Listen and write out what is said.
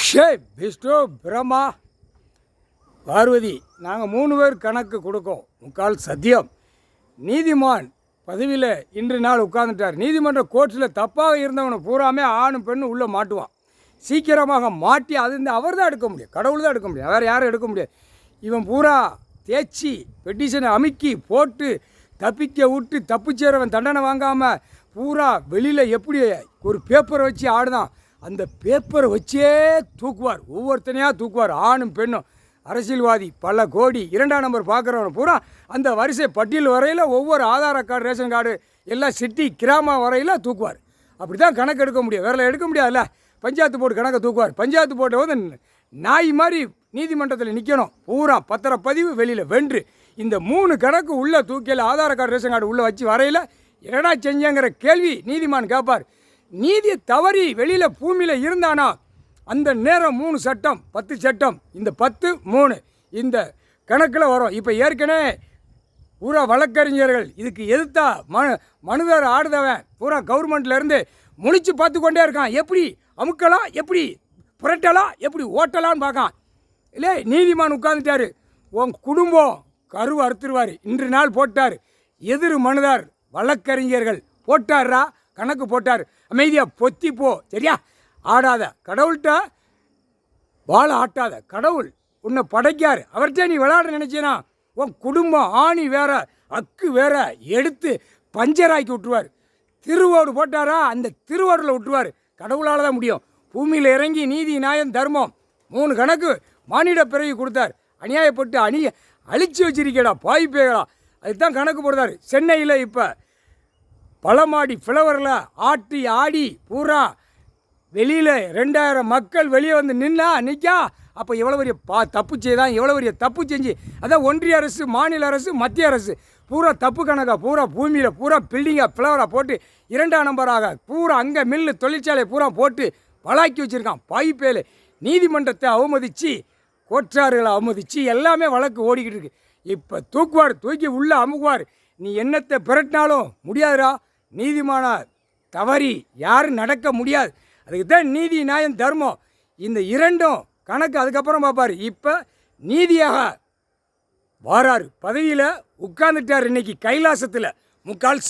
ஷே விஷ்ணு பிரம்மா பார்வதி நாங்கள் 3 பேர் கணக்கு கொடுக்கோம். முக்கால் சத்தியம். நீதிமான் பதவியில் இன்று நாள் உட்கார்ந்துட்டார். நீதிமன்ற கோர்ட்டில் தப்பாக இருந்தவனை பூராமே ஆணும் பெண்ணும் உள்ளே மாட்டுவான். சீக்கிரமாக மாட்டி அது அவர் தான் எடுக்க முடியும், கடவுள் தான் எடுக்க முடியும், வேறு யாரும் எடுக்க முடியாது. இவன் பூரா தேய்ச்சி பெட்டிஷனை அமுக்கி போட்டு தப்பிக்க விட்டு தப்பிச்சேரவன் தண்டனை வாங்காமல் பூரா வெளியில் எப்படி ஒரு பேப்பரை வச்சு ஆடுதான், அந்த பேப்பரை வச்சே தூக்குவார். ஒவ்வொருத்தனையாக தூக்குவார், ஆணும் பெண்ணும். அரசியல்வாதி பல கோடி 2ஆம் நம்பர் பார்க்குறவனை பூரா அந்த வரிசை பட்டியல் வரையில் ஒவ்வொரு ஆதார கார்டு ரேஷன் கார்டு எல்லாம் சிட்டி கிராம வரையில் தூக்குவார். அப்படி தான் கணக்கு எடுக்க முடியும், வேறு எடுக்க முடியாதுல்ல. பஞ்சாயத்து போர்டு கணக்கை தூக்குவார். பஞ்சாயத்து போர்ட்டை வந்து நாய் மாதிரி நீதிமன்றத்தில் நிற்கணும். பூரா பத்திரப்பதிவு வெளியில் வென்று இந்த 3 கணக்கு உள்ளே தூக்கியில் ஆதார கார்டு ரேஷன் கார்டு உள்ளே வச்சு வரையில் என்னடா செஞ்சங்கிற கேள்வி நீதிமான் கேட்பார். நீதியை தவறி வெளியில் பூமியில் இருந்தானா அந்த நேரம் 3 சட்டம் 10 சட்டம், இந்த 10 3 இந்த கணக்கில் வரும். இப்போ ஏற்கனவே பூரா வழக்கறிஞர்கள் இதுக்கு எதிர்த்தா மனுதார் ஆடுதவன் பூரா கவர்மெண்ட்லேருந்து முழிச்சு பார்த்து கொண்டே இருக்கான். எப்படி அமுக்கலாம், எப்படி புரட்டலாம், எப்படி ஓட்டலான்னு பார்க்கான். இல்லை, நீதிமான் உட்காந்துட்டார். உன் குடும்பம் கருவை அறுத்துருவார். இன்று நாள் போட்டார். எதிர் மனுதார் வழக்கறிஞர்கள் போட்டார்ரா, கணக்கு போட்டார். அமைதியாக பொத்தி போ, சரியா? ஆடாத, கடவுள்கிட்ட வாழை ஆட்டாத. கடவுள் உன்னை படைக்காரு, அவர்கிட்ட நீ விளையாட நினச்சினா உன் குடும்பம் ஆணி வேற அக்கு வேற எடுத்து பஞ்சராக்கி விட்டுருவார். திருவோடு போட்டாரா, அந்த திருவோடில் விட்டுருவார். கடவுளால் தான் முடியும். பூமியில் இறங்கி நீதி நியாயம் தர்மம் 3 கணக்கு மானிட பிறகு கொடுத்தார். அநியாயப்பட்டு அழிச்சு வச்சிருக்கேடா பாய்ப்பேடா, அதுதான் கணக்கு போடுறாரு. சென்னையில் இப்போ பழமாடி ஃப்ளவரில் ஆட்டி ஆடி பூரா வெளியில் 2000 மக்கள் வெளியே வந்து நிற்கா. அப்போ எவ்வளோ பெரிய தப்பு செய்தான், எவ்வளோ பெரிய தப்பு செஞ்சு. அதான் ஒன்றிய அரசு, மாநில அரசு, மத்திய அரசு பூரா தப்பு கணக்காக பூரா பூமியில் பூரா பில்டிங்காக ஃப்ளவராக போட்டு 2ஆம் நம்பராக பூரா அங்கே மில்லு தொழிற்சாலை பூரா போட்டு பழாக்கி வச்சுருக்கான். பாய்ப்பேல் நீதிமன்றத்தை அவமதித்து கோற்றாறுகளை அவமதித்து எல்லாமே வழக்கு ஓடிக்கிட்டு இருக்கு. இப்போ தூக்குவார், தூக்கி உள்ளே அமுக்குவார். நீ என்னத்தை பிரட்டினாலும் முடியாதுடா. நீதிமான தவறி யாரும் நடக்க முடியாது. அதுக்கு தான் நீதி நியாயம் தர்மம் இந்த 2ம் கணக்கு அதுக்கப்புறம் பார்ப்பார். இப்போ நீதியாக வாராரு, பதவியில் உட்கார்ந்துட்டார். இன்னைக்கு கைலாசத்தில் முக்கால்